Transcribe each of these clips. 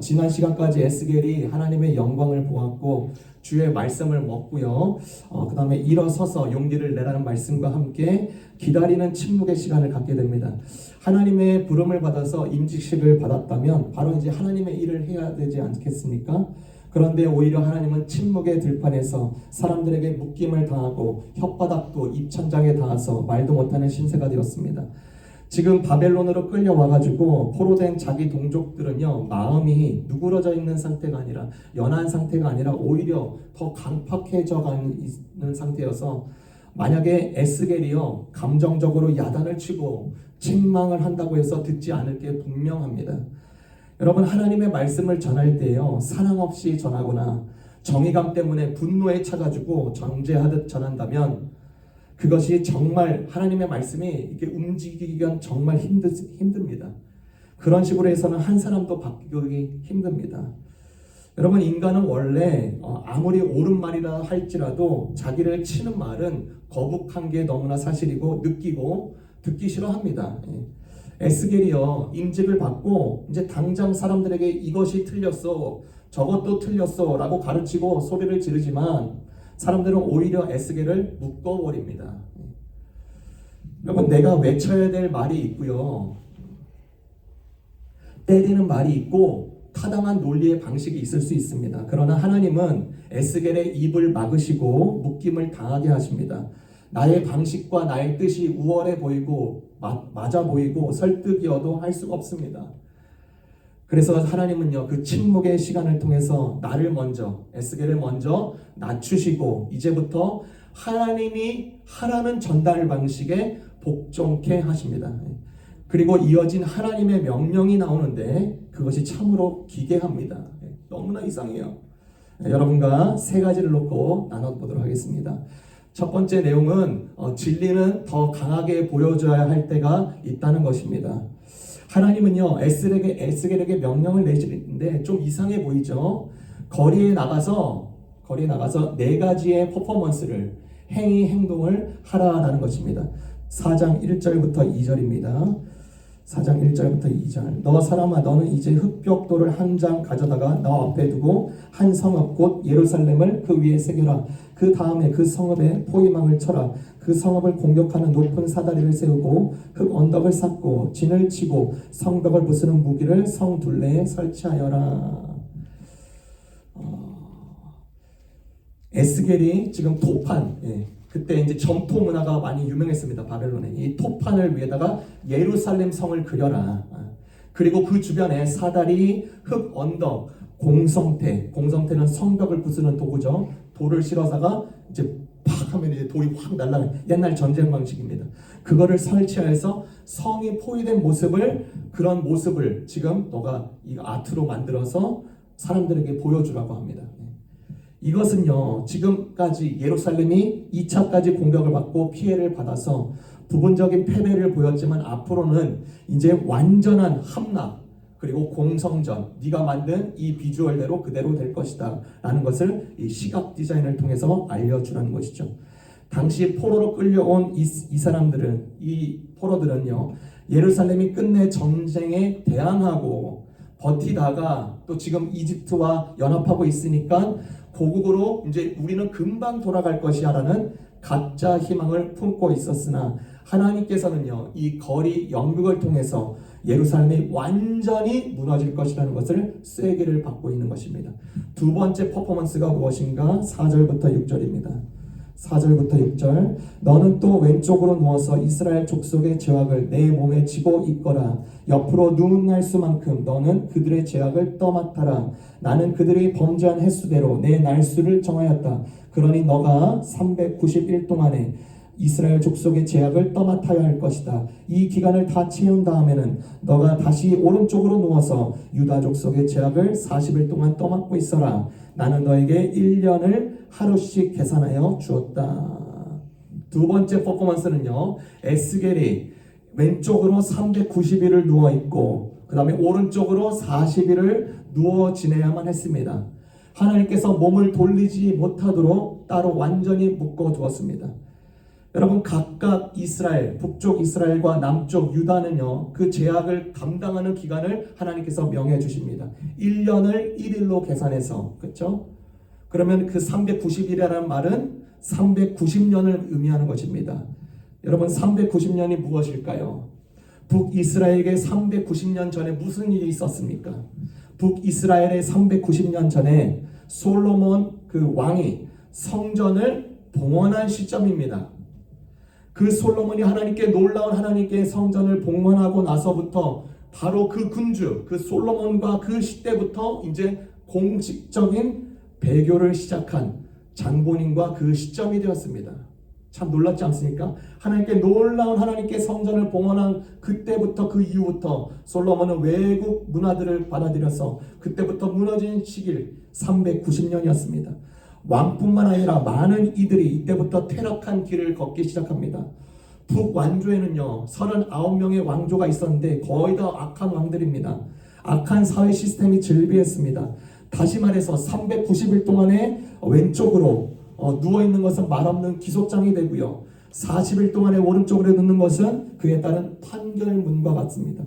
지난 시간까지 에스겔이 하나님의 영광을 보았고 주의 말씀을 먹고요. 그 다음에 일어서서 용기를 내라는 말씀과 함께 기다리는 침묵의 시간을 갖게 됩니다. 하나님의 부름을 받아서 임직식을 받았다면 바로 이제 하나님의 일을 해야 되지 않겠습니까? 그런데 오히려 하나님은 침묵의 들판에서 사람들에게 묶임을 당하고 혓바닥도 입천장에 닿아서 말도 못하는 신세가 되었습니다. 지금 바벨론으로 끌려와가지고 포로된 자기 동족들은요, 마음이 누그러져 있는 상태가 아니라 연한 상태가 아니라 오히려 더 강팍해져 가는 상태여서 만약에 에스겔이요 감정적으로 야단을 치고 책망을 한다고 해서 듣지 않을 게 분명합니다. 여러분, 하나님의 말씀을 전할 때요 사랑 없이 전하거나 정의감 때문에 분노에 차가지고 정죄하듯 전한다면 그것이 정말 하나님의 말씀이 이렇게 움직이기가 정말 힘듭니다. 그런 식으로 해서는 한 사람도 바뀌기 힘듭니다. 여러분, 인간은 원래 아무리 옳은 말이라 할지라도 자기를 치는 말은 거북한 게 너무나 사실이고 느끼고 듣기 싫어합니다. 에스겔이요 임직을 받고 이제 당장 사람들에게 이것이 틀렸어 저것도 틀렸어 라고 가르치고 소리를 지르지만 사람들은 오히려 에스겔을 묶어버립니다. 여러분, 내가 외쳐야 될 말이 있고요, 때리는 말이 있고 타당한 논리의 방식이 있을 수 있습니다. 그러나 하나님은 에스겔의 입을 막으시고 묶임을 당하게 하십니다. 나의 방식과 나의 뜻이 우월해 보이고 맞아 보이고 설득이어도 할 수가 없습니다. 그래서 하나님은요 그 침묵의 시간을 통해서 나를 먼저 에스겔을 먼저 낮추시고 이제부터 하나님이 하라는 전달 방식에 복종케 하십니다. 그리고 이어진 하나님의 명령이 나오는데 그것이 참으로 기괴합니다. 너무나 이상해요. 여러분과 세 가지를 놓고 나눠보도록 하겠습니다. 첫 번째 내용은 진리는 더 강하게 보여줘야 할 때가 있다는 것입니다. 하나님은요 에스겔에게 명령을 내시는데 좀 이상해 보이죠. 거리에 나가서 네 가지의 퍼포먼스를 행동을 하라라는 것입니다. 4장 1절부터 2절입니다. 4장 1절부터 2절. 너 사람아, 너는 이제 흑벽돌을 한 장 가져다가 너 앞에 두고 한 성읍 곧 예루살렘을 그 위에 새겨라. 그 다음에 그 성읍에 포위망을 쳐라. 그 성읍을 공격하는 높은 사다리를 세우고 흙 언덕을 쌓고 진을 치고 성벽을 부수는 무기를 성 둘레에 설치하여라. 에스겔이 지금 도판, 그때 이제 점토 문화가 많이 유명했습니다. 바벨론에. 이 토판을 위에다가 예루살렘 성을 그려라. 그리고 그 주변에 사다리, 흙 언덕, 공성태는 성벽을 부수는 도구죠. 돌을 실어다가 이제 팍 하면 이제 돌이 확 날아가는 옛날 전쟁 방식입니다. 그거를 설치해서 성이 포위된 그런 모습을 지금 너가 이거 아트로 만들어서 사람들에게 보여주라고 합니다. 이것은요 지금까지 예루살렘이 2차까지 공격을 받고 피해를 받아서 부분적인 패배를 보였지만 앞으로는 이제 완전한 함락 그리고 공성전, 네가 만든 이 비주얼대로 그대로 될 것이다 라는 것을 이 시각 디자인을 통해서 알려주라는 것이죠. 당시 포로로 끌려온 이 포로들은요 예루살렘이 끝내 전쟁에 대항하고 버티다가 또 지금 이집트와 연합하고 있으니까 고국으로 이제 우리는 금방 돌아갈 것이야라는 가짜 희망을 품고 있었으나 하나님께서는요 이 거리 연극을 통해서 예루살렘이 완전히 무너질 것이라는 것을 쐐기를 받고 있는 것입니다. 두 번째 퍼포먼스가 무엇인가? 4절부터 6절입니다. 4절부터 6절. 너는 또 왼쪽으로 누워서 이스라엘 족속의 죄악을 내 몸에 지고 있거라. 옆으로 누운 수만큼 너는 그들의 죄악을 떠맡아라. 나는 그들이 범죄한 횟수대로 내 날수를 정하였다. 그러니 너가 390일 동안에 이스라엘 족속의 죄악을 떠맡아야 할 것이다. 이 기간을 다 채운 다음에는 너가 다시 오른쪽으로 누워서 유다 족속의 죄악을 40일 동안 떠맡고 있어라. 나는 너에게 1년을 하루씩 계산하여 주었다. 두 번째 퍼포먼스는요 에스겔이 왼쪽으로 390일을 누워있고 그 다음에 오른쪽으로 40일을 누워 지내야만 했습니다. 하나님께서 몸을 돌리지 못하도록 따로 완전히 묶어두었습니다. 여러분 각각 이스라엘, 북쪽 이스라엘과 남쪽 유다는요 그 제약을 감당하는 기간을 하나님께서 명해 주십니다. 1년을 1일로 계산해서 그렇죠? 그러면 그 390일이라는 말은 390년을 의미하는 것입니다. 여러분 390년이 무엇일까요? 북이스라엘에게 390년 전에 무슨 일이 있었습니까? 북이스라엘의 390년 전에 솔로몬 그 왕이 성전을 봉헌한 시점입니다. 그 솔로몬이 하나님께 놀라운 하나님께 성전을 봉헌하고 나서부터 바로 그 군주 그 솔로몬과 그 시대부터 이제 공식적인 배교를 시작한 장본인과 그 시점이 되었습니다. 참 놀랍지 않습니까? 하나님께 놀라운 하나님께 성전을 봉헌한 그때부터 그 이후부터 솔로몬은 외국 문화들을 받아들여서 그때부터 무너진 시길 390년이었습니다. 왕뿐만 아니라 많은 이들이 이때부터 퇴락한 길을 걷기 시작합니다. 북완주에는요 39명의 왕조가 있었는데 거의 다 악한 왕들입니다. 악한 사회 시스템이 즐비했습니다. 다시 말해서 390일 동안에 왼쪽으로 누워있는 것은 말없는 기소장이 되고요 40일 동안에 오른쪽으로 눕는 것은 그에 따른 판결문과 같습니다.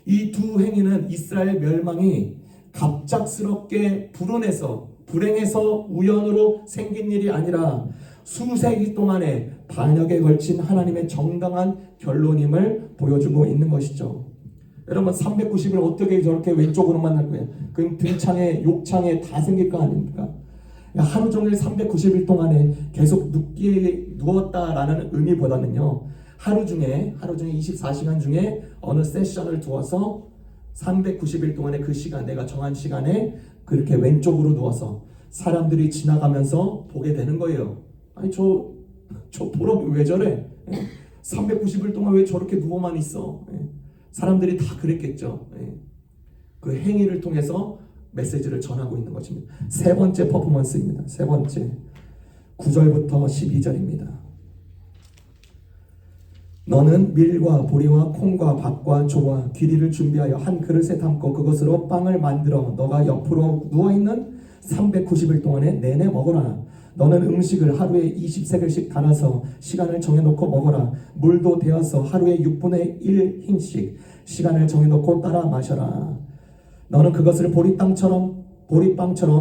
이 두 행위는 이스라엘 멸망이 갑작스럽게 불행해서 우연으로 생긴 일이 아니라 수세기 동안의 반역에 걸친 하나님의 정당한 결론임을 보여주고 있는 것이죠. 여러분 390일 어떻게 저렇게 왼쪽으로만 할 거예요? 그럼 등창에 욕창에 다 생길 거 아닙니까? 하루 종일 390일 동안에 계속 누웠다라는 의미보다는요 하루 중에 24시간 중에 어느 세션을 두어서 390일 동안의 그 시간 내가 정한 시간에 그렇게 왼쪽으로 누워서 사람들이 지나가면서 보게 되는 거예요. 아니 저 보러 왜 저래? 390일 동안 왜 저렇게 누워만 있어? 사람들이 다 그랬겠죠. 그 행위를 통해서 메시지를 전하고 있는 것입니다. 세 번째 퍼포먼스입니다. 세 번째 9절부터 12절입니다. 너는 밀과 보리와 콩과 밭과 조와 귀리를 준비하여 한 그릇에 담고 그것으로 빵을 만들어 너가 옆으로 누워있는 390일 동안에 내내 먹어라. 너는 음식을 하루에 20세겔씩 달아서 시간을 정해놓고 먹어라. 물도 데워서 하루에 6분의 1 흰씩 시간을 정해놓고 따라 마셔라. 너는 그것을 보리빵처럼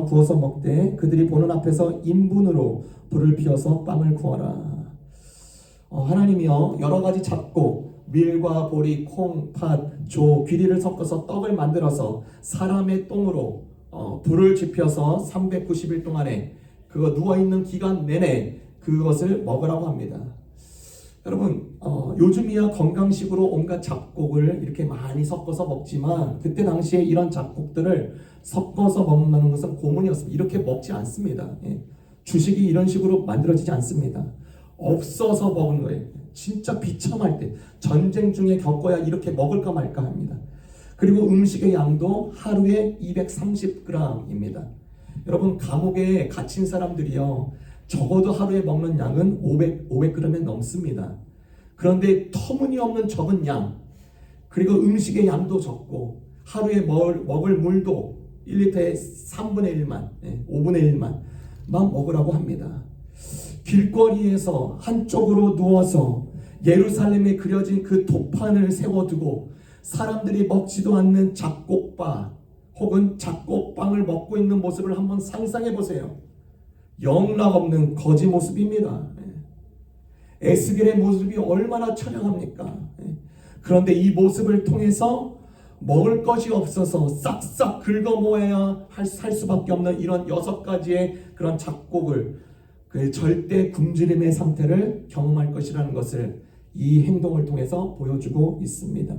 구워서 먹되 그들이 보는 앞에서 인분으로 불을 피워서 빵을 구워라. 하나님이요 여러 가지 잡곡 밀과 보리, 콩, 팥, 조, 귀리를 섞어서 떡을 만들어서 사람의 똥으로 불을 지펴서 390일 동안에 그거 누워있는 기간 내내 그것을 먹으라고 합니다. 여러분 요즘이야 건강식으로 온갖 잡곡을 이렇게 많이 섞어서 먹지만 그때 당시에 이런 잡곡들을 섞어서 먹는 것은 고문이었습니다. 이렇게 먹지 않습니다. 주식이 이런 식으로 만들어지지 않습니다. 없어서 먹은 거예요. 진짜 비참할 때 전쟁 중에 겪어야 이렇게 먹을까 말까 합니다. 그리고 음식의 양도 하루에 230g입니다. 여러분 감옥에 갇힌 사람들이요 적어도 하루에 먹는 양은 500g이 넘습니다. 그런데 터무니없는 적은 양 그리고 음식의 양도 적고 하루에 먹을 물도 1리터에 3분의 1만 5분의 1만 먹으라고 합니다. 길거리에서 한쪽으로 누워서 예루살렘에 그려진 그 도판을 세워두고 사람들이 먹지도 않는 잡곡바 혹은 잡곡빵을 먹고 있는 모습을 한번 상상해 보세요. 영락없는 거지 모습입니다. 에스겔의 모습이 얼마나 처량합니까? 그런데 이 모습을 통해서 먹을 것이 없어서 싹싹 긁어 모아야 살 수밖에 없는 이런 6가지의 그런 잡곡을 그 절대 굶주림의 상태를 경험할 것이라는 것을 이 행동을 통해서 보여주고 있습니다.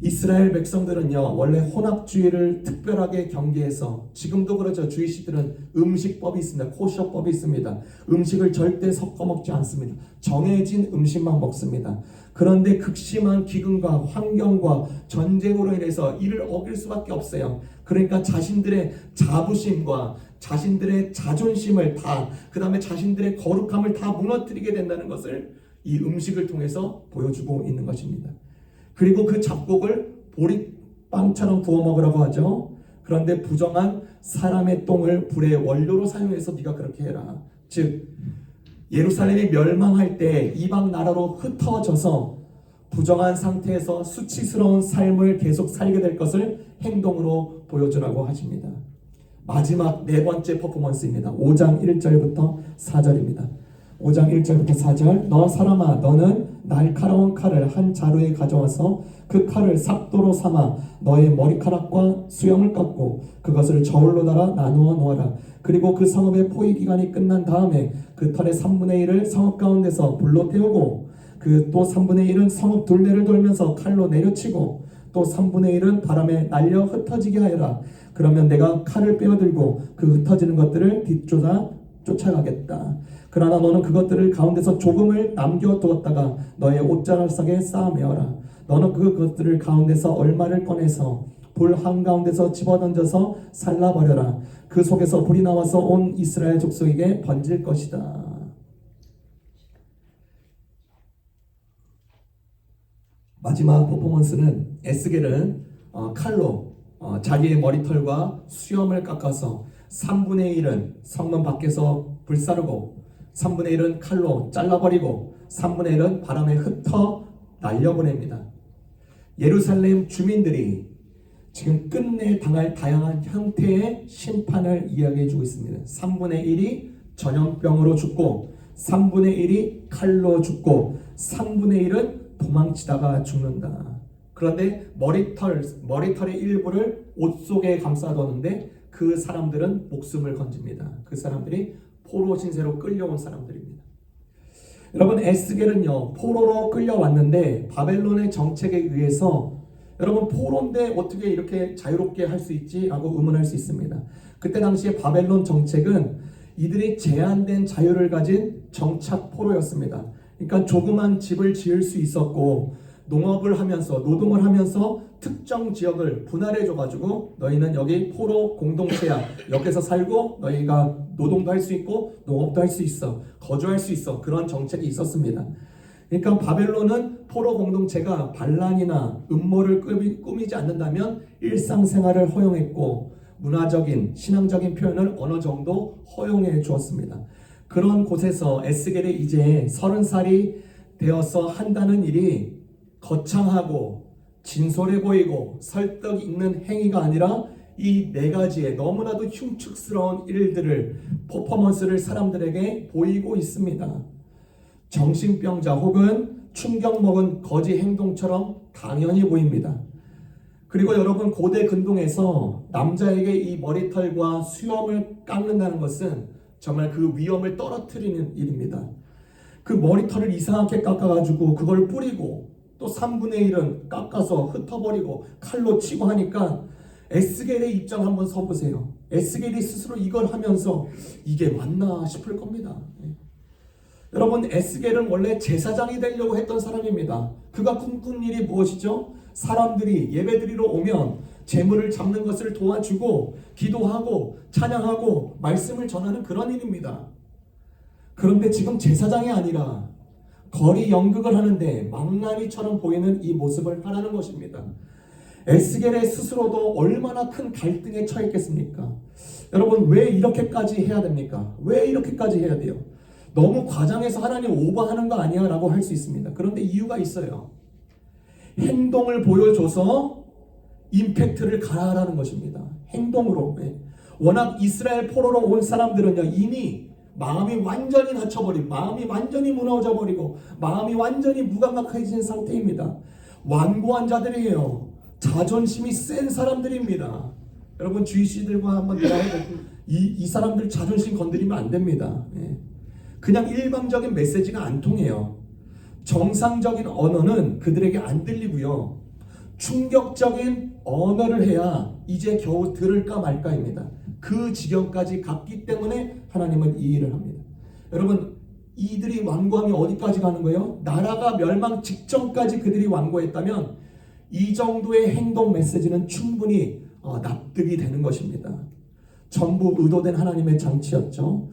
이스라엘 백성들은요 원래 혼합주의를 특별하게 경계해서 지금도 그렇죠. 주이시들은 음식법이 있습니다. 코셔법이 있습니다. 음식을 절대 섞어 먹지 않습니다. 정해진 음식만 먹습니다. 그런데 극심한 기근과 환경과 전쟁으로 인해서 이를 어길 수밖에 없어요. 그러니까 자신들의 자부심과 자신들의 자존심을 그 다음에 자신들의 거룩함을 다 무너뜨리게 된다는 것을 이 음식을 통해서 보여주고 있는 것입니다. 그리고 그 잡곡을 보리빵처럼 구워 먹으라고 하죠. 그런데 부정한 사람의 똥을 불의 원료로 사용해서 네가 그렇게 해라. 즉 예루살렘이 멸망할 때 이방 나라로 흩어져서 부정한 상태에서 수치스러운 삶을 계속 살게 될 것을 행동으로 보여주라고 하십니다. 마지막 네 번째 퍼포먼스입니다. 5장 1절부터 4절입니다. 5장 1절부터 4절. 너 사람아, 너는 날카로운 칼을 한 자루에 가져와서 그 칼을 삭도로 삼아 너의 머리카락과 수염을 깎고 그것을 저울로 달아 나누어 놓아라. 그리고 그 성읍의 포위 기간이 끝난 다음에 그 털의 3분의 1을 성읍 가운데서 불로 태우고 그 또 3분의 1은 성읍 둘레를 돌면서 칼로 내려치고 또 3분의 1은 바람에 날려 흩어지게 하여라. 그러면 내가 칼을 빼어들고 그 흩어지는 것들을 쫓아가겠다. 그러나 너는 그것들을 가운데서 조금을 남겨두었다가 너의 옷자락상에 쌓아매어라. 너는 그것들을 가운데서 얼마를 꺼내서 불 한가운데서 집어던져서 살라버려라. 그 속에서 불이 나와서 온 이스라엘 족속에게 번질 것이다. 마지막 퍼포먼스는 에스겔은 칼로 자기의 머리털과 수염을 깎아서 3분의 1은 성문 밖에서 불사르고 3분의 1은 칼로 잘라버리고 3분의 1은 바람에 흩어 날려보냅니다. 예루살렘 주민들이 지금 끝내 당할 다양한 형태의 심판을 이야기해주고 있습니다. 3분의 1이 전염병으로 죽고 3분의 1이 칼로 죽고 3분의 1은 도망치다가 죽는다. 그런데 머리털의 일부를 옷 속에 감싸뒀는데 그 사람들은 목숨을 건집니다. 그 사람들이 포로 신세로 끌려온 사람들입니다. 여러분, 에스겔은요 포로로 끌려왔는데 바벨론의 정책에 의해서 여러분 포로인데 어떻게 이렇게 자유롭게 할 수 있지? 라고 의문할 수 있습니다. 그때 당시에 바벨론 정책은 이들이 제한된 자유를 가진 정착 포로였습니다. 그러니까 조그만 집을 지을 수 있었고 농업을 하면서 노동을 하면서 특정 지역을 분할해 줘가지고 너희는 여기 포로 공동체야. 여기서 살고 너희가 노동도 할 수 있고 농업도 할 수 있어. 거주할 수 있어. 그런 정책이 있었습니다. 그러니까 바벨론은 포로 공동체가 반란이나 음모를 꾸미지 않는다면 일상생활을 허용했고 문화적인 신앙적인 표현을 어느 정도 허용해 주었습니다. 그런 곳에서 에스겔이 이제 30살이 되어서 한다는 일이 거창하고 진솔해 보이고 설득 있는 행위가 아니라 이 네 가지의 너무나도 흉측스러운 일들을 퍼포먼스를 사람들에게 보이고 있습니다. 정신병자 혹은 충격 먹은 거지 행동처럼 당연히 보입니다. 그리고 여러분, 고대 근동에서 남자에게 이 머리털과 수염을 깎는다는 것은 정말 그 위험을 떨어뜨리는 일입니다. 그 머리털을 이상하게 깎아가지고 그걸 뿌리고 또 3분의 1은 깎아서 흩어버리고 칼로 치고 하니까 에스겔의 입장 한번 서보세요. 에스겔이 스스로 이걸 하면서 이게 맞나 싶을 겁니다. 여러분, 에스겔은 원래 제사장이 되려고 했던 사람입니다. 그가 꿈꾼 일이 무엇이죠? 사람들이 예배드리러 오면 재물을 잡는 것을 도와주고 기도하고 찬양하고 말씀을 전하는 그런 일입니다. 그런데 지금 제사장이 아니라 거리 연극을 하는데 망나니처럼 보이는 이 모습을 하라는 것입니다. 에스겔의 스스로도 얼마나 큰 갈등에 처했겠습니까? 여러분, 왜 이렇게까지 해야 됩니까? 왜 이렇게까지 해야 돼요? 너무 과장해서 하나님 오버하는 거 아니야? 라고 할 수 있습니다. 그런데 이유가 있어요. 행동을 보여줘서 임팩트를 가라하라는 것입니다. 행동으로. 워낙 이스라엘 포로로 온 사람들은요 이미 마음이 완전히 닫혀버리고 마음이 완전히 무너져버리고 마음이 완전히 무감각해진 상태입니다. 완고한 자들이에요. 자존심이 센 사람들입니다. 여러분, GC들과 한번 대화해보고 이 사람들 자존심 건드리면 안 됩니다. 그냥 일방적인 메시지가 안 통해요. 정상적인 언어는 그들에게 안 들리고요. 충격적인 언어를 해야 이제 겨우 들을까 말까입니다. 그 지경까지 갔기 때문에 하나님은 이 일을 합니다. 여러분, 이들이 완고함이 어디까지 가는 거예요? 나라가 멸망 직전까지 그들이 완고했다면 이 정도의 행동 메시지는 충분히 납득이 되는 것입니다. 전부 의도된 하나님의 장치였죠.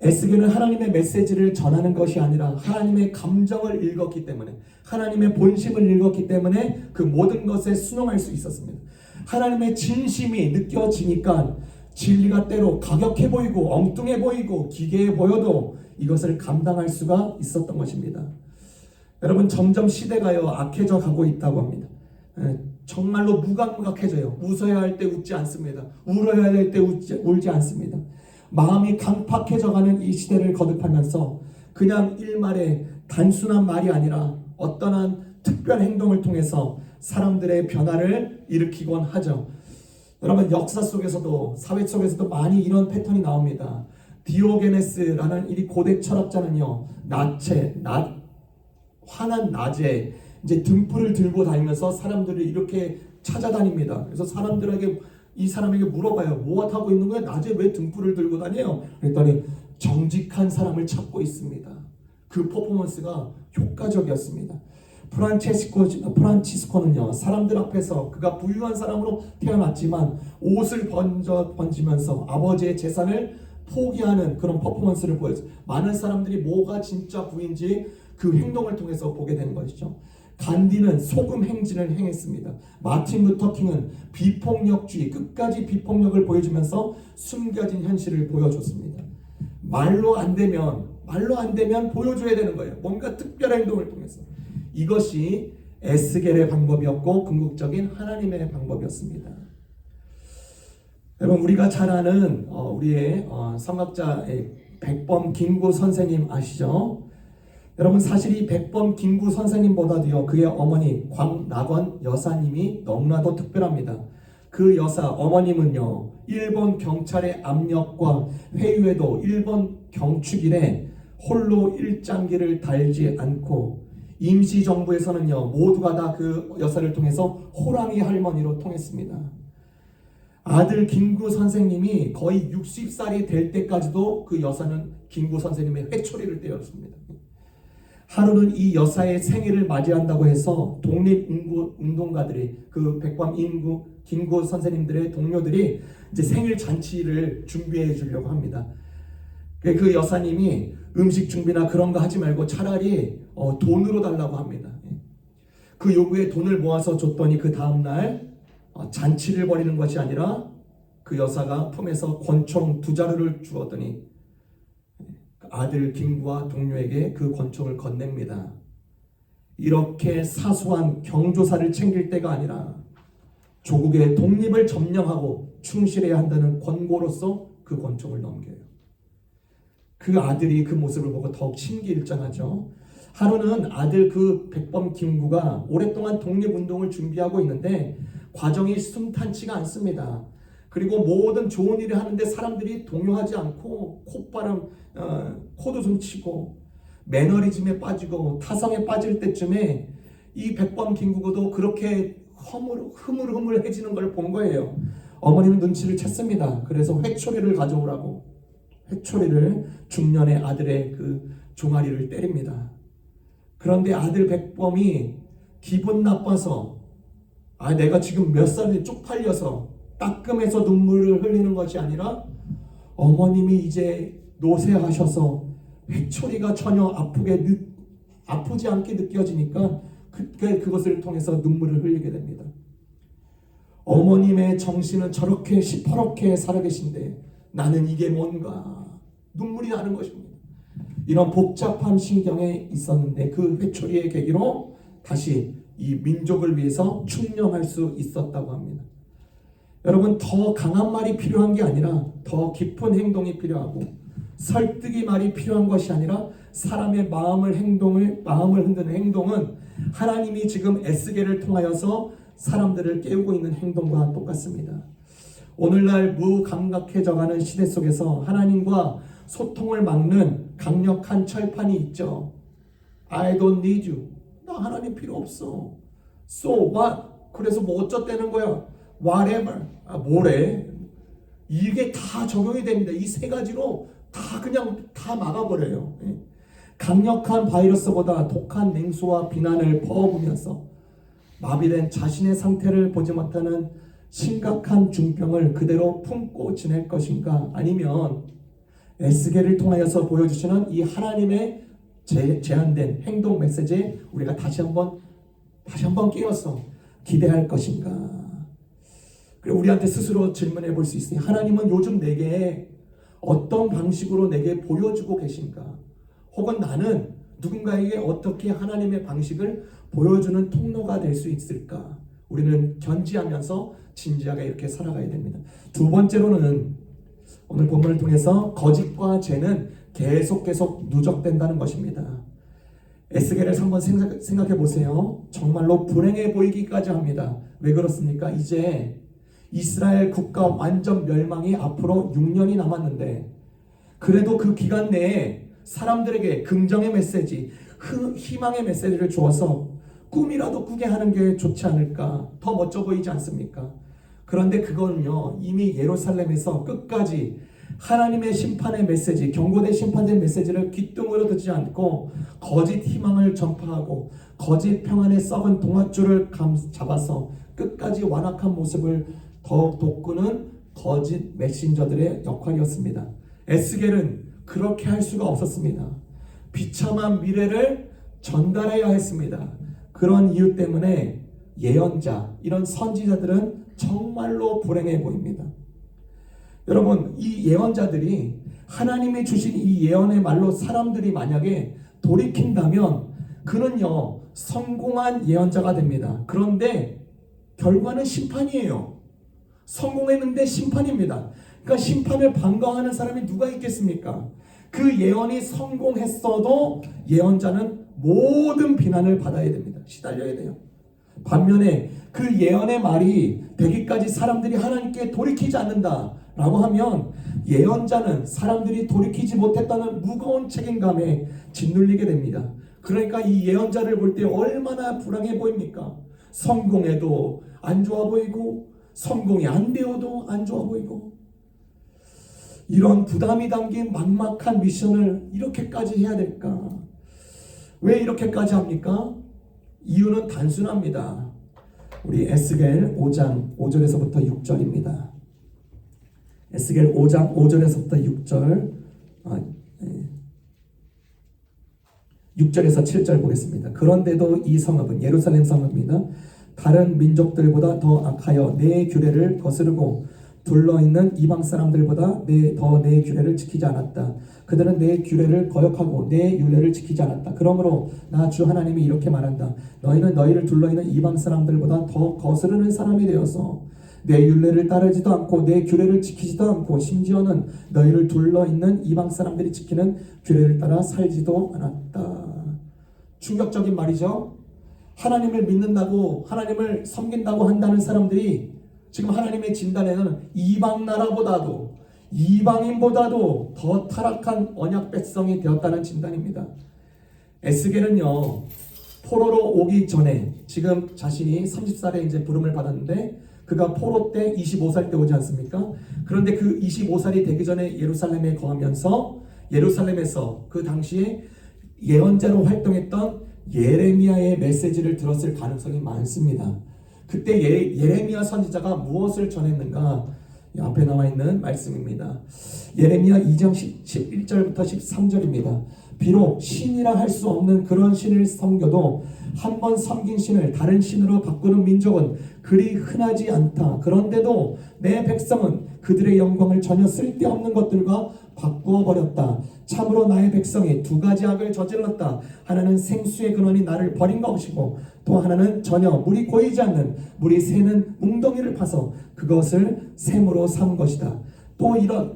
에스겔은 하나님의 메시지를 전하는 것이 아니라 하나님의 감정을 읽었기 때문에, 하나님의 본심을 읽었기 때문에 그 모든 것에 순응할 수 있었습니다. 하나님의 진심이 느껴지니까 진리가 때로 가격해 보이고 엉뚱해 보이고 기괴해 보여도 이것을 감당할 수가 있었던 것입니다. 여러분, 점점 시대가요 악해져 가고 있다고 합니다. 정말로 무감각해져요. 웃어야 할 때 웃지 않습니다. 울어야 될 때 울지 않습니다. 마음이 강팍해져가는 이 시대를 거듭하면서 그냥 일말의 단순한 말이 아니라 어떠한 특별 행동을 통해서 사람들의 변화를 일으키곤 하죠. 여러분, 역사 속에서도 사회 속에서도 많이 이런 패턴이 나옵니다. 디오게네스라는 이 고대 철학자는요, 화난 낮에 이제 등불을 들고 다니면서 사람들을 이렇게 찾아다닙니다. 그래서 이 사람에게 물어봐요. 뭐 하고 있는 거야? 낮에 왜 등불을 들고 다녀요? 그랬더니 정직한 사람을 찾고 있습니다. 그 퍼포먼스가 효과적이었습니다. 프란치스코는요, 사람들 앞에서 그가 부유한 사람으로 태어났지만 옷을 번지면서 아버지의 재산을 포기하는 그런 퍼포먼스를 보였어요. 많은 사람들이 뭐가 진짜 부인지 그 행동을 통해서 보게 되는 것이죠. 간디는 소금 행진을 행했습니다. 마틴 루터 킹은 비폭력주의, 끝까지 비폭력을 보여주면서 숨겨진 현실을 보여줬습니다. 말로 안 되면 보여줘야 되는 거예요. 뭔가 특별한 행동을 통해서. 이것이 에스겔의 방법이었고 궁극적인 하나님의 방법이었습니다. 여러분, 우리가 잘 아는 우리의 성악자 백범 김구 선생님 아시죠? 여러분, 사실 이 백범 김구 선생님보다도요 그의 어머니 광낙원 여사님이 너무나도 특별합니다. 그 여사 어머님은요, 일본 경찰의 압력과 회유에도 일본 경축일에 홀로 일장기를 달지 않고 임시정부에서는요 모두가 다 그 여사를 통해서 호랑이 할머니로 통했습니다. 아들 김구 선생님이 거의 60살이 될 때까지도 그 여사는 김구 선생님의 회초리를 때렸습니다. 하루는 이 여사의 생일을 맞이한다고 해서 독립운동가들이, 그 백범 김구 선생님들의 동료들이 이제 생일 잔치를 준비해 주려고 합니다. 그 여사님이 음식 준비나 그런 거 하지 말고 차라리 돈으로 달라고 합니다. 그 요구에 돈을 모아서 줬더니 그 다음날 잔치를 벌이는 것이 아니라 그 여사가 품에서 권총 2자루를 주었더니 아들 김구와 동료에게 그 권총을 건넵니다. 이렇게 사소한 경조사를 챙길 때가 아니라 조국의 독립을 점령하고 충실해야 한다는 권고로서 그 권총을 넘겨요. 그 아들이 그 모습을 보고 더욱 심기일전하죠. 하루는 아들 그 백범 김구가 오랫동안 독립운동을 준비하고 있는데 과정이 순탄치가 않습니다. 그리고 모든 좋은 일을 하는데 사람들이 동요하지 않고 코도 좀 치고 매너리즘에 빠지고 타성에 빠질 때쯤에 이 백범 김구도 그렇게 흐물흐물해지는 걸 본 거예요. 어머니는 눈치를 챘습니다. 그래서 회초리를 가져오라고 회초리를 중년의 아들의 그 종아리를 때립니다. 그런데 아들 백범이 기분 나빠서 내가 지금 몇 살이 쪽팔려서 따끔해서 눈물을 흘리는 것이 아니라 어머님이 이제 노쇠하셔서 회초리가 전혀 아프지 않게 느껴지니까 그것을 통해서 눈물을 흘리게 됩니다. 어머님의 정신은 저렇게 시퍼렇게 살아계신데 나는 이게 뭔가 눈물이 나는 것입니다. 이런 복잡한 신경에 있었는데 그 회초리의 계기로 다시 이 민족을 위해서 충령할 수 있었다고 합니다. 여러분, 더 강한 말이 필요한 게 아니라 더 깊은 행동이 필요하고 설득이 말이 필요한 것이 아니라 사람의 마음을 흔드는 행동은 하나님이 지금 에스겔을 통하여서 사람들을 깨우고 있는 행동과 똑같습니다. 오늘날 무감각해져가는 시대 속에서 하나님과 소통을 막는 강력한 철판이 있죠. I don't need you. 나 하나님 필요 없어. So what? 그래서 뭐 어쩌다는 거야? Whatever. 뭐래? 이게 다 적용이 됩니다. 이 세 가지로 그냥 다 막아버려요. 강력한 바이러스보다 독한 냉소와 비난을 퍼부으면서 마비된 자신의 상태를 보지 못하는 심각한 중병을 그대로 품고 지낼 것인가, 아니면 에스겔을 통하여서 보여주시는 이 하나님의 제한된 행동 메시지에 우리가 다시 한번 끼어서 기대할 것인가. 그리고 우리한테 스스로 질문해 볼 수 있으니, 하나님은 요즘 내게 어떤 방식으로 내게 보여주고 계신가? 혹은 나는 누군가에게 어떻게 하나님의 방식을 보여주는 통로가 될 수 있을까? 우리는 견지하면서 진지하게 이렇게 살아가야 됩니다. 두 번째로는 오늘 본문을 통해서 거짓과 죄는 계속 누적된다는 것입니다. 에스겔을 한번 생각해 보세요. 정말로 불행해 보이기까지 합니다. 왜 그렇습니까? 이제 이스라엘 국가 완전 멸망이 앞으로 6년이 남았는데, 그래도 그 기간 내에 사람들에게 긍정의 메시지, 희망의 메시지를 주어서 꿈이라도 꾸게 하는 게 좋지 않을까? 더 멋져 보이지 않습니까? 그런데 그거는요, 이미 예루살렘에서 끝까지 하나님의 심판의 메시지, 경고된 심판의 메시지를 귓등으로 듣지 않고 거짓 희망을 전파하고 거짓 평안의 썩은 동아줄을 잡아서 끝까지 완악한 모습을 더욱 돋구는 거짓 메신저들의 역할이었습니다. 에스겔은 그렇게 할 수가 없었습니다. 비참한 미래를 전달해야 했습니다. 그런 이유 때문에 예언자, 이런 선지자들은 정말로 불행해 보입니다. 여러분, 이 예언자들이 하나님이 주신 이 예언의 말로 사람들이 만약에 돌이킨다면 그는요, 성공한 예언자가 됩니다. 그런데 결과는 심판이에요. 성공했는데 심판입니다. 그러니까 심판을 반가워하는 사람이 누가 있겠습니까? 그 예언이 성공했어도 예언자는 모든 비난을 받아야 됩니다. 시달려야 돼요. 반면에 그 예언의 말이 되기까지 사람들이 하나님께 돌이키지 않는다 라고 하면 예언자는 사람들이 돌이키지 못했다는 무거운 책임감에 짓눌리게 됩니다. 그러니까 이 예언자를 볼 때 얼마나 불행해 보입니까? 성공해도 안 좋아 보이고 성공이 안 되어도 안 좋아 보이고, 이런 부담이 담긴 막막한 미션을 이렇게까지 해야 될까? 왜 이렇게까지 합니까? 이유는 단순합니다. 우리 에스겔 5장 5절에서부터 6절입니다. 에스겔 5장 5절에서부터 6절에서 7절 보겠습니다. 그런데도 이 성읍은, 예루살렘 성읍입니다, 다른 민족들보다 더 악하여 내 규례를 거스르고 둘러있는 이방 사람들보다 내 규례를 지키지 않았다. 그들은 내 규례를 거역하고 내 율례를 지키지 않았다. 그러므로 나 주 하나님이 이렇게 말한다. 너희는 너희를 둘러있는 이방 사람들보다 더 거스르는 사람이 되어서 내 율례를 따르지도 않고 내 규례를 지키지도 않고 심지어는 너희를 둘러있는 이방 사람들이 지키는 규례를 따라 살지도 않았다. 충격적인 말이죠. 하나님을 믿는다고, 하나님을 섬긴다고 한다는 사람들이 지금 하나님의 진단에는 이방 나라보다도, 이방인보다도 더 타락한 언약 백성이 되었다는 진단입니다. 에스겔은요, 포로로 오기 전에, 지금 자신이 30살에 이제 부름을 받았는데 그가 포로 때 25살 때 오지 않습니까? 그런데 그 25살이 되기 전에 예루살렘에 거하면서 예루살렘에서 그 당시에 예언자로 활동했던 예레미야의 메시지를 들었을 가능성이 많습니다. 그때 예레미야 선지자가 무엇을 전했는가? 앞에 나와 있는 말씀입니다. 예레미야 2장 11절부터 13절입니다. 비록 신이라 할 수 없는 그런 신을 섬겨도 한 번 섬긴 신을 다른 신으로 바꾸는 민족은 그리 흔하지 않다. 그런데도 내 백성은 그들의 영광을 전혀 쓸데없는 것들과 바꾸어 버렸다. 참으로 나의 백성이 두 가지 악을 저질렀다. 하나는 생수의 근원이 나를 버린 것이고, 또 하나는 전혀 물이 고이지 않는, 물이 새는 웅덩이를 파서 그것을 샘으로 삼은 것이다.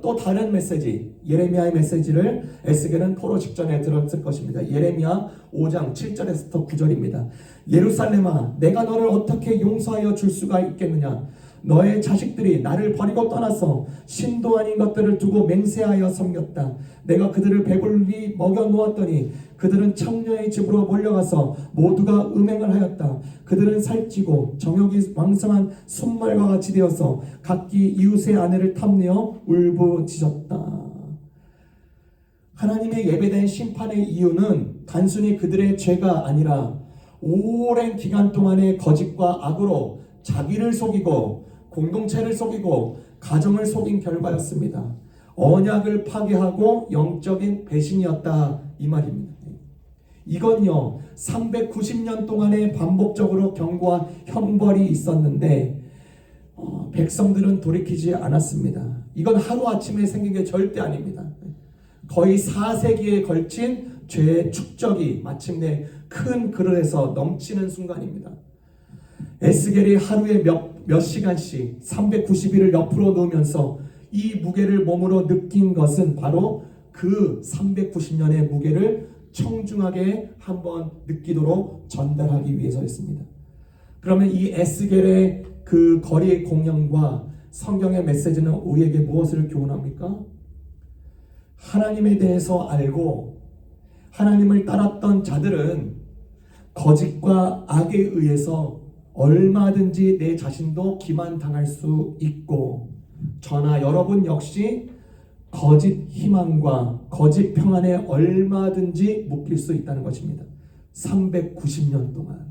또 다른 메시지, 예레미야의 메시지를 에스겔은 포로 직전에 들었을 것입니다. 예레미야 5장 7절에서 9절입니다. 예루살렘아, 내가 너를 어떻게 용서하여 줄 수가 있겠느냐? 너의 자식들이 나를 버리고 떠나서 신도 아닌 것들을 두고 맹세하여 섬겼다. 내가 그들을 배불리 먹여 놓았더니 그들은 창녀의 집으로 몰려가서 모두가 음행을 하였다. 그들은 살찌고 정욕이 왕성한 순말과 같이 되어서 각기 이웃의 아내를 탐내어 울부짖었다. 하나님의 예배된 심판의 이유는 단순히 그들의 죄가 아니라 오랜 기간 동안의 거짓과 악으로 자기를 속이고 공동체를 속이고 가정을 속인 결과였습니다. 언약을 파괴하고 영적인 배신이었다, 이 말입니다. 이건요, 390년 동안의 반복적으로 경고와 형벌이 있었는데 백성들은 돌이키지 않았습니다. 이건 하루아침에 생긴 게 절대 아닙니다. 거의 4세기에 걸친 죄의 축적이 마침내 큰 그릇에서 넘치는 순간입니다. 에스겔이 하루에 몇 시간씩 390일을 옆으로 놓으면서 이 무게를 몸으로 느낀 것은 바로 그 390년의 무게를 청중하게 한번 느끼도록 전달하기 위해서였습니다. 그러면 이 에스겔의 그 거리의 공연과 성경의 메시지는 우리에게 무엇을 교훈합니까? 하나님에 대해서 알고 하나님을 따랐던 자들은 거짓과 악에 의해서 얼마든지 내 자신도 기만당할 수 있고, 저나 여러분 역시 거짓 희망과 거짓 평안에 얼마든지 묶일 수 있다는 것입니다. 390년 동안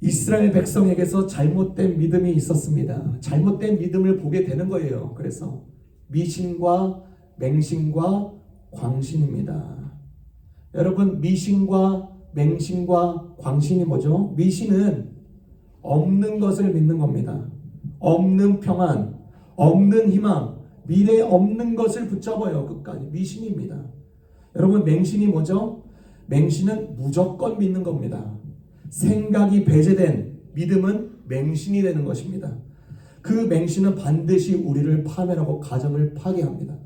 이스라엘 백성에게서 잘못된 믿음이 있었습니다. 잘못된 믿음을 보게 되는 거예요. 그래서 미신과 맹신과 광신입니다. 여러분, 미신과 맹신과 광신이 뭐죠? 미신은 없는 것을 믿는 겁니다. 없는 평안, 없는 희망, 미래에 없는 것을 붙잡아요. 끝까지. 미신입니다. 여러분, 맹신이 뭐죠? 맹신은 무조건 믿는 겁니다. 생각이 배제된 믿음은 맹신이 되는 것입니다. 그 맹신은 반드시 우리를 파멸하고 가정을 파괴합니다.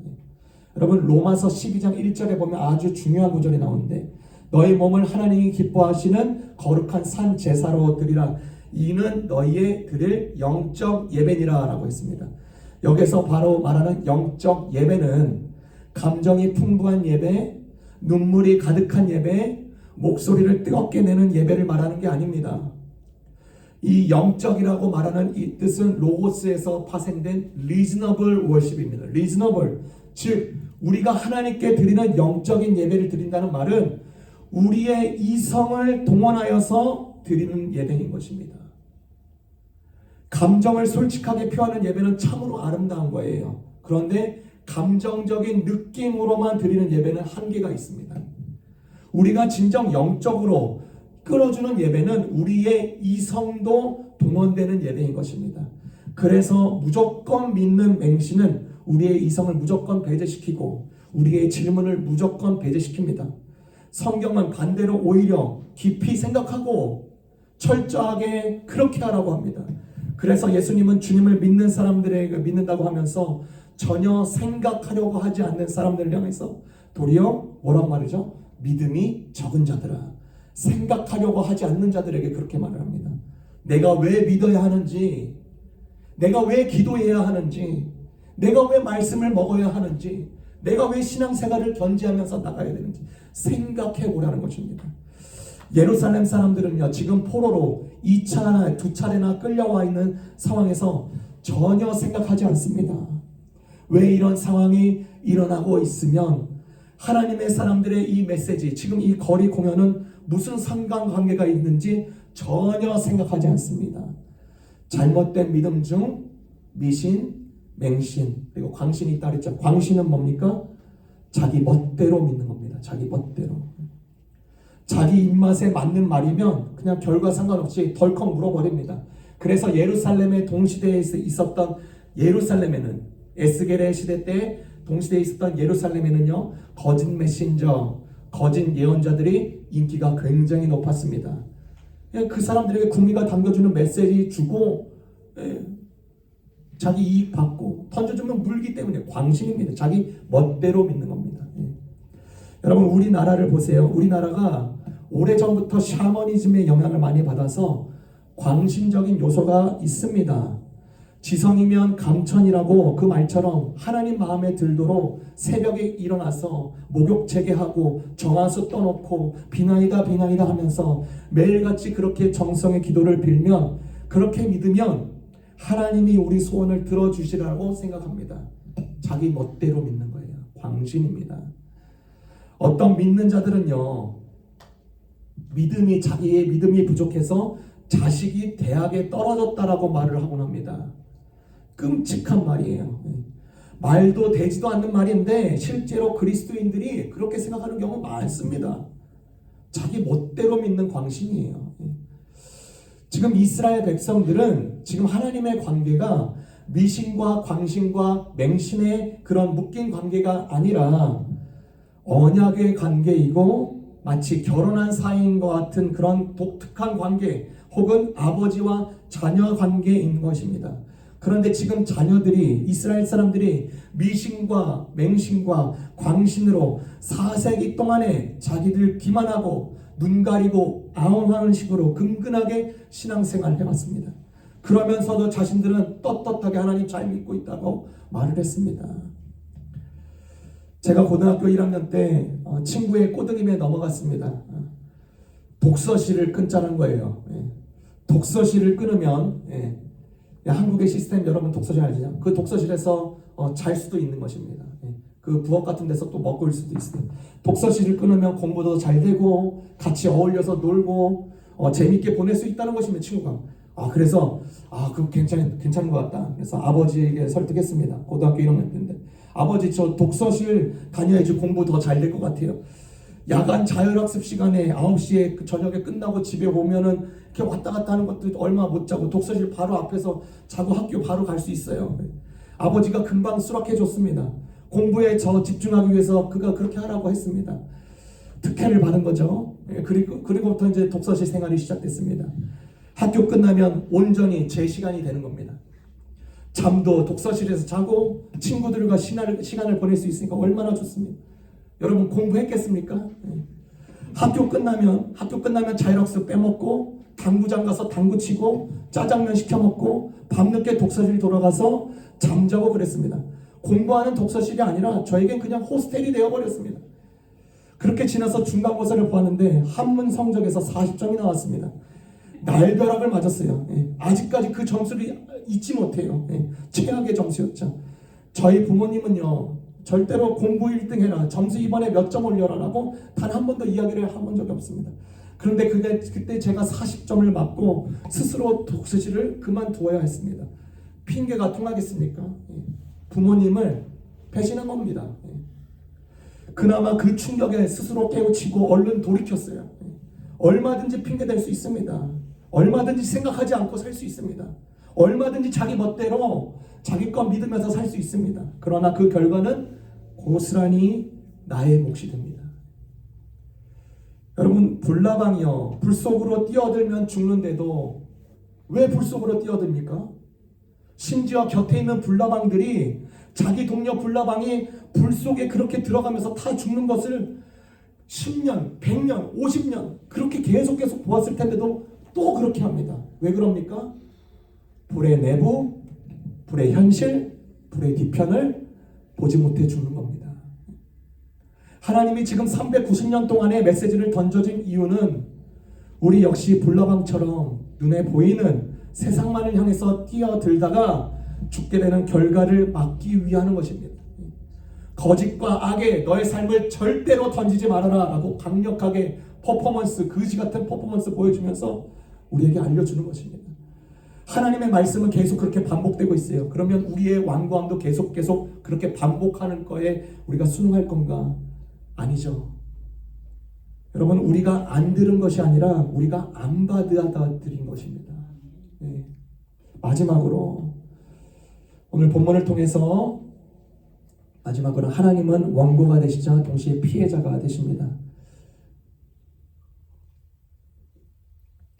여러분, 로마서 12장 1절에 보면 아주 중요한 구절이 나오는데, 너희 몸을 하나님이 기뻐하시는 거룩한 산 제사로 드리라. 이는 너희의 드릴 영적 예배니라 라고 했습니다. 여기서 바로 말하는 영적 예배는 감정이 풍부한 예배, 눈물이 가득한 예배, 목소리를 뜨겁게 내는 예배를 말하는 게 아닙니다. 이 영적이라고 말하는 이 뜻은 로고스에서 파생된 reasonable worship입니다. reasonable, 즉 우리가 하나님께 드리는 영적인 예배를 드린다는 말은 우리의 이성을 동원하여서 드리는 예배인 것입니다. 감정을 솔직하게 표하는 예배는 참으로 아름다운 거예요. 그런데 감정적인 느낌으로만 드리는 예배는 한계가 있습니다. 우리가 진정 영적으로 끌어주는 예배는 우리의 이성도 동원되는 예배인 것입니다. 그래서 무조건 믿는 맹신은 우리의 이성을 무조건 배제시키고 우리의 질문을 무조건 배제시킵니다. 성경은 반대로 오히려 깊이 생각하고 철저하게 그렇게 하라고 합니다. 그래서 예수님은 주님을 믿는 사람들에게 믿는다고 하면서 전혀 생각하려고 하지 않는 사람들을 향해서 도리어 뭐라고 말이죠? 믿음이 적은 자들아, 생각하려고 하지 않는 자들에게 그렇게 말을 합니다. 내가 왜 믿어야 하는지, 내가 왜 기도해야 하는지, 내가 왜 말씀을 먹어야 하는지, 내가 왜 신앙생활을 견지하면서 나가야 되는지 생각해 보라는 것입니다. 예루살렘 사람들은요, 지금 포로로 2차나 2차례나 끌려와 있는 상황에서 전혀 생각하지 않습니다. 왜 이런 상황이 일어나고 있으면 하나님의 사람들의 이 메시지, 지금 이 거리 공연은 무슨 상관관계가 있는지 전혀 생각하지 않습니다. 잘못된 믿음 중 미신, 맹신, 그리고 광신이 있다 그랬죠. 광신은 뭡니까? 자기 멋대로 믿는 겁니다. 자기 멋대로. 자기 입맛에 맞는 말이면 그냥 결과 상관없이 덜컥 물어버립니다. 그래서 예루살렘의 동시대에 있었던 예루살렘에는, 에스겔의 시대 때 동시대에 있었던 예루살렘에는요, 거짓 메신저, 거짓 예언자들이 인기가 굉장히 높았습니다. 그 사람들에게 국민가 담겨주는 메시지 주고 자기 이익 받고 던져주면 물기 때문에 광신입니다. 자기 멋대로 믿는 겁니다. 여러분, 우리나라를 보세요. 우리나라가 오래전부터 샤머니즘의 영향을 많이 받아서 광신적인 요소가 있습니다. 지성이면 감천이라고 그 말처럼 하나님 마음에 들도록 새벽에 일어나서 목욕 재개하고 정화수 떠놓고 비나이다 비나이다 하면서 매일같이 그렇게 정성의 기도를 빌면, 그렇게 믿으면 하나님이 우리 소원을 들어주시라고 생각합니다. 자기 멋대로 믿는 거예요. 광신입니다. 어떤 믿는 자들은요, 자기의 믿음이 부족해서 자식이 대학에 떨어졌다라고 말을 하곤 합니다. 끔찍한 말이에요. 말도 되지도 않는 말인데 실제로 그리스도인들이 그렇게 생각하는 경우가 많습니다. 자기 멋대로 믿는 광신이에요. 지금 이스라엘 백성들은 지금 하나님의 관계가 미신과 광신과 맹신의 그런 묶인 관계가 아니라 언약의 관계이고 마치 결혼한 사이인 것 같은 그런 독특한 관계 혹은 아버지와 자녀 관계인 것입니다. 그런데 지금 자녀들이 이스라엘 사람들이 미신과 맹신과 광신으로 4세기 동안에 자기들 기만하고 눈 가리고 아웅하는 식으로 근근하게 신앙생활을 해왔습니다. 그러면서도 자신들은 떳떳하게 하나님 잘 믿고 있다고 말을 했습니다. 제가 고등학교 1학년 때 친구의 꼬드김에 넘어갔습니다. 독서실을 끊자는 거예요. 독서실을 끊으면 한국의 시스템 여러분 독서실 알죠? 그 독서실에서 잘 수도 있는 것입니다. 그 부엌 같은 데서 또 먹을 수도 있어요. 독서실을 끊으면 공부도 잘 되고 같이 어울려서 놀고 재밌게 보낼 수 있다는 것이면 친구가 그래서 그거 괜찮은 것 같다. 그래서 아버지에게 설득했습니다. 고등학교 1학년 때인데 아버지 저 독서실 다녀야지 공부 더 잘 될 것 같아요. 야간 자율학습 시간에 9시에 그 저녁에 끝나고 집에 오면은 이렇게 왔다 갔다 하는 것도 얼마 못 자고 독서실 바로 앞에서 자고 학교 바로 갈 수 있어요. 아버지가 금방 수락해 줬습니다. 공부에 저 집중하기 위해서 그가 그렇게 하라고 했습니다. 특혜를 받은 거죠. 그리고부터 이제 독서실 생활이 시작됐습니다. 학교 끝나면 온전히 제 시간이 되는 겁니다. 잠도 독서실에서 자고 친구들과 시간을 보낼 수 있으니까 얼마나 좋습니까? 여러분 공부했겠습니까? 학교 끝나면 자율학습 빼먹고 당구장 가서 당구 치고 짜장면 시켜 먹고 밤늦게 독서실 돌아가서 잠자고 그랬습니다. 공부하는 독서실이 아니라 저에겐 그냥 호스텔이 되어버렸습니다. 그렇게 지나서 중간고사를 보았는데 한문 성적에서 40점이 나왔습니다. 날벼락을 맞았어요. 아직까지 그 점수를 잊지 못해요. 최악의 점수였죠. 저희 부모님은요 절대로 공부 1등 해라, 점수 이번에 몇 점 올려라 라고 단 한 번도 이야기를 해본 적이 없습니다. 그런데 그때 제가 40점을 맞고 스스로 독서실을 그만두어야 했습니다. 핑계가 통하겠습니까? 부모님을 배신한 겁니다. 그나마 그 충격에 스스로 깨우치고 얼른 돌이켰어요. 얼마든지 핑계 댈 수 있습니다. 얼마든지 생각하지 않고 살 수 있습니다. 얼마든지 자기 멋대로 자기 것 믿으면서 살 수 있습니다. 그러나 그 결과는 고스란히 나의 몫이 됩니다. 여러분 불나방이요 불 속으로 뛰어들면 죽는데도 왜 불 속으로 뛰어듭니까? 심지어 곁에 있는 불나방들이 자기 동료 불나방이 불 속에 그렇게 들어가면서 다 죽는 것을 10년, 100년, 50년 그렇게 계속 보았을 텐데도 또 그렇게 합니다. 왜 그럽니까? 불의 내부, 불의 현실, 불의 뒤편을 보지 못해 죽는 겁니다. 하나님이 지금 390년 동안의 메시지를 던져준 이유는 우리 역시 불나방처럼 눈에 보이는 세상만을 향해서 뛰어들다가 죽게 되는 결과를 막기 위하는 것입니다. 거짓과 악에 너의 삶을 절대로 던지지 말아라 라고 강력하게 거지 같은 퍼포먼스 보여주면서 우리에게 알려주는 것입니다. 하나님의 말씀은 계속 그렇게 반복되고 있어요. 그러면 우리의 완고함도 계속 그렇게 반복하는 거에 우리가 순응할 건가? 아니죠. 여러분 우리가 안 들은 것이 아니라 우리가 안 받아들인 것입니다. 마지막으로 오늘 본문을 통해서 마지막으로 하나님은 원고가 되시자 동시에 피해자가 되십니다.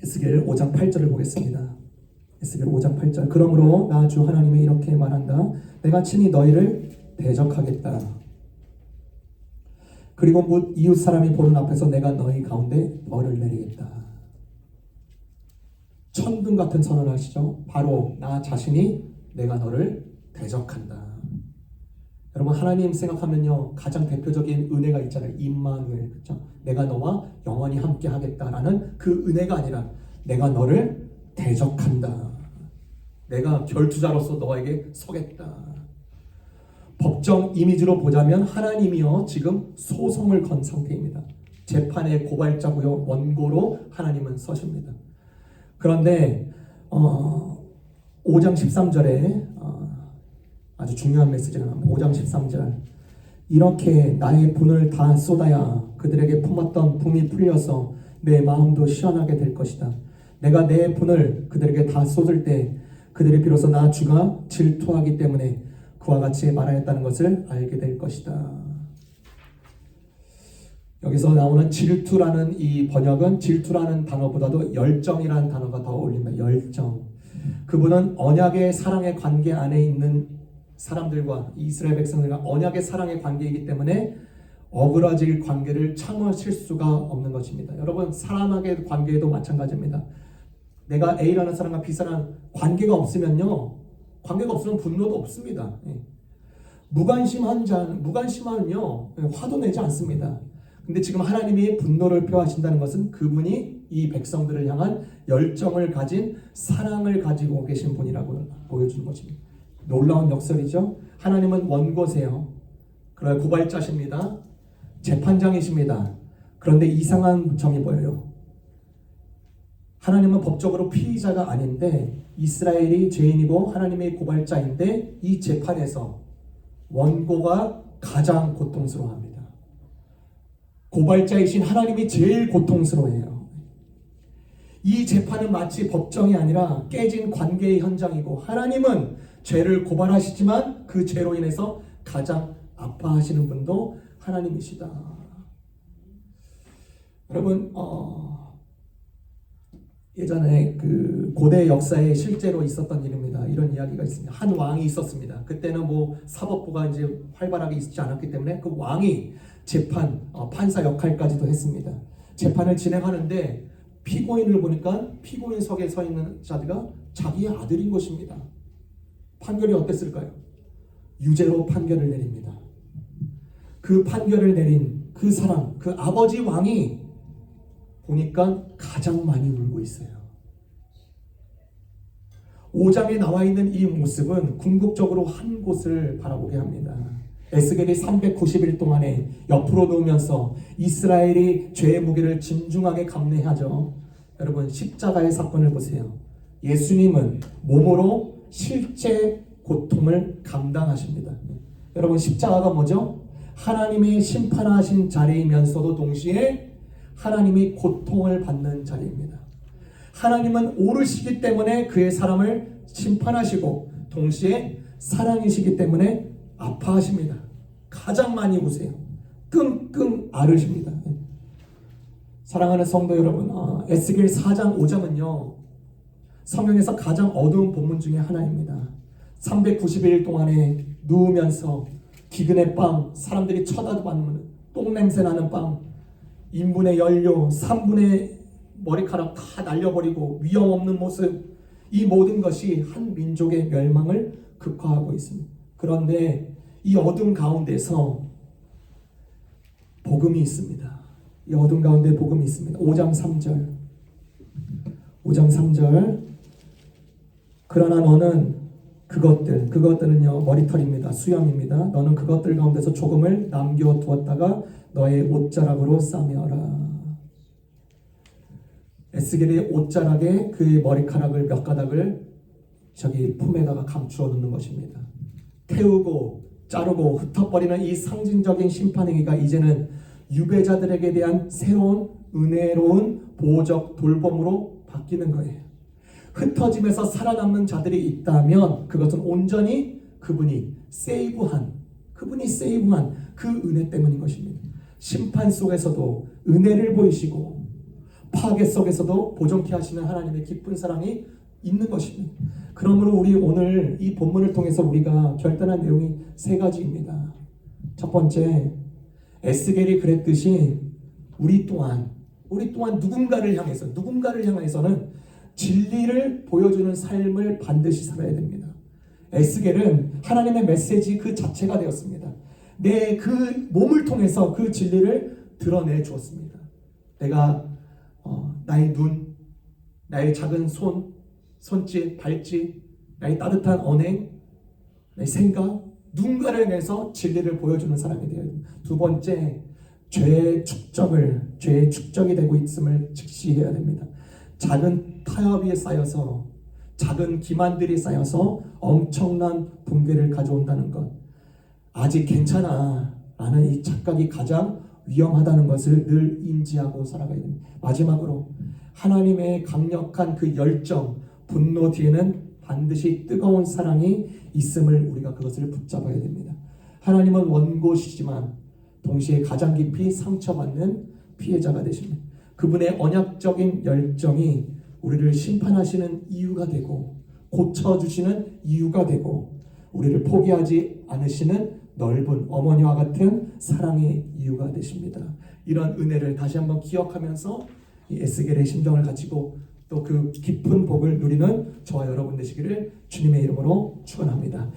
에스겔 5장 8절을 보겠습니다. 에스겔 5장 8절 그러므로 나 주 하나님이 이렇게 말한다. 내가 친히 너희를 대적하겠다. 그리고 묻 이웃 사람이 보는 앞에서 내가 너희 가운데 벌을 내리겠다. 천둥 같은 선언을 하시죠. 바로 나 자신이 내가 너를 대적한다. 여러분 하나님 생각하면요 가장 대표적인 은혜가 있잖아요. 임마누엘, 그렇죠? 내가 너와 영원히 함께 하겠다라는 그 은혜가 아니라 내가 너를 대적한다. 내가 결투자로서 너에게 서겠다. 법정 이미지로 보자면 하나님이요 지금 소송을 건 상태입니다. 재판의 고발자고요 원고로 하나님은 서십니다. 그런데 5장 13절에 아주 중요한 메시지가 나옵니다. 5장 13절 이렇게 나의 분을 다 쏟아야 그들에게 품었던 붐이 풀려서 내 마음도 시원하게 될 것이다. 내가 내 분을 그들에게 다 쏟을 때 그들이 비로소 나 주가 질투하기 때문에 그와 같이 말하였다는 것을 알게 될 것이다. 여기서 나오는 질투라는 이 번역은 질투라는 단어보다도 열정이라는 단어가 더 어울립니다. 열정. 그분은 언약의 사랑의 관계 안에 있는 사람들과 이스라엘 백성들과 언약의 사랑의 관계이기 때문에 어그러질 관계를 참으실 수가 없는 것입니다. 여러분, 사람의 관계에도 마찬가지입니다. 내가 A라는 사람과 B사람 관계가 없으면요, 관계가 없으면 분노도 없습니다. 무관심하면요, 화도 내지 않습니다. 근데 지금 하나님이 분노를 표하신다는 것은 그분이 이 백성들을 향한 열정을 가진 사랑을 가지고 계신 분이라고 보여주는 것입니다. 놀라운 역설이죠. 하나님은 원고세요. 그러나 고발자십니다. 재판장이십니다. 그런데 이상한 점이 보여요. 하나님은 법적으로 피의자가 아닌데 이스라엘이 죄인이고 하나님의 고발자인데 이 재판에서 원고가 가장 고통스러워합니다. 고발자이신 하나님이 제일 고통스러워해요. 이 재판은 마치 법정이 아니라 깨진 관계의 현장이고 하나님은 죄를 고발하시지만 그 죄로 인해서 가장 아파하시는 분도 하나님이시다. 여러분, 예전에 그 고대 역사에 실제로 있었던 일입니다. 이런 이야기가 있습니다. 한 왕이 있었습니다. 그때는 뭐 사법부가 이제 활발하게 있지 않았기 때문에 그 왕이 판사 역할까지도 했습니다. 재판을 진행하는데 피고인을 보니까 피고인석에 서 있는 자가 자기의 아들인 것입니다. 판결이 어땠을까요? 유죄로 판결을 내립니다. 그 판결을 내린 그 사람, 그 아버지 왕이 보니까 가장 많이 울고 있어요. 5장에 나와 있는 이 모습은 궁극적으로 한 곳을 바라보게 합니다. 에스겔이 390일 동안에 옆으로 누우면서 이스라엘이 죄의 무게를 진중하게 감내하죠. 여러분, 십자가의 사건을 보세요. 예수님은 몸으로 실제 고통을 감당하십니다. 여러분, 십자가가 뭐죠? 하나님이 심판하신 자리이면서도 동시에 하나님이 고통을 받는 자리입니다. 하나님은 오르시기 때문에 그의 사람을 심판하시고 동시에 사랑이시기 때문에 아파하십니다. 가장 많이 우세요. 끙끙 앓으십니다. 사랑하는 성도 여러분, 에스겔 4장 5장은요 성경에서 가장 어두운 본문 중에 하나입니다. 390일 동안에 누우면서 기근의 빵, 사람들이 쳐다보는 똥냄새 나는 빵, 인분의 연료, 3분의 머리카락 다 날려버리고 위험 없는 모습, 이 모든 것이 한 민족의 멸망을 극화하고 있습니다. 그런데 이 어둠 가운데서 복음이 있습니다. 이 어둠 가운데 복음이 있습니다. 5장 3절. 그러나 너는 그것들은요 머리털입니다. 수염입니다. 너는 그것들 가운데서 조금을 남겨두었다가 너의 옷자락으로 싸매어라. 에스겔의 옷자락에 그의 머리카락을 몇 가닥을 저기 품에다가 감추어 놓는 것입니다. 태우고 자르고 흩어버리는 이 상징적인 심판행위가 이제는 유배자들에게 대한 새로운 은혜로운 보호적 돌봄으로 바뀌는 거예요. 흩어짐에서 살아남는 자들이 있다면 그것은 온전히 그분이 세이브한 그 은혜 때문인 것입니다. 심판 속에서도 은혜를 보이시고 파괴 속에서도 보존케 하시는 하나님의 깊은 사랑이 있는 것입니다. 그러므로 우리 오늘 이 본문을 통해서 우리가 결단한 내용이 세 가지입니다. 첫 번째, 에스겔이 그랬듯이 우리 또한 누군가를 향해서는 진리를 보여주는 삶을 반드시 살아야 됩니다. 에스겔은 하나님의 메시지 그 자체가 되었습니다. 내 그 몸을 통해서 그 진리를 드러내 주었습니다. 내가 나의 눈, 나의 작은 손짓, 발짓, 나의 따뜻한 언행, 나의 생각, 누군가를 위해서 진리를 보여주는 사람이 되어야 됩니다. 두 번째, 죄의 축적이 되고 있음을 직시해야 됩니다. 작은 타협이 쌓여서 작은 기만들이 쌓여서 엄청난 붕괴를 가져온다는 것, 아직 괜찮아 라는 이 착각이 가장 위험하다는 것을 늘 인지하고 살아가야 됩니다. 마지막으로 하나님의 강력한 그 열정, 분노 뒤에는 반드시 뜨거운 사랑이 있음을 우리가 그것을 붙잡아야 됩니다. 하나님은 원고시지만 동시에 가장 깊이 상처받는 피해자가 되십니다. 그분의 언약적인 열정이 우리를 심판하시는 이유가 되고 고쳐주시는 이유가 되고 우리를 포기하지 않으시는 넓은 어머니와 같은 사랑의 이유가 되십니다. 이런 은혜를 다시 한번 기억하면서 이 에스겔의 심정을 가지고 또 그 깊은 복을 누리는 저와 여러분 되시기를 주님의 이름으로 축원합니다.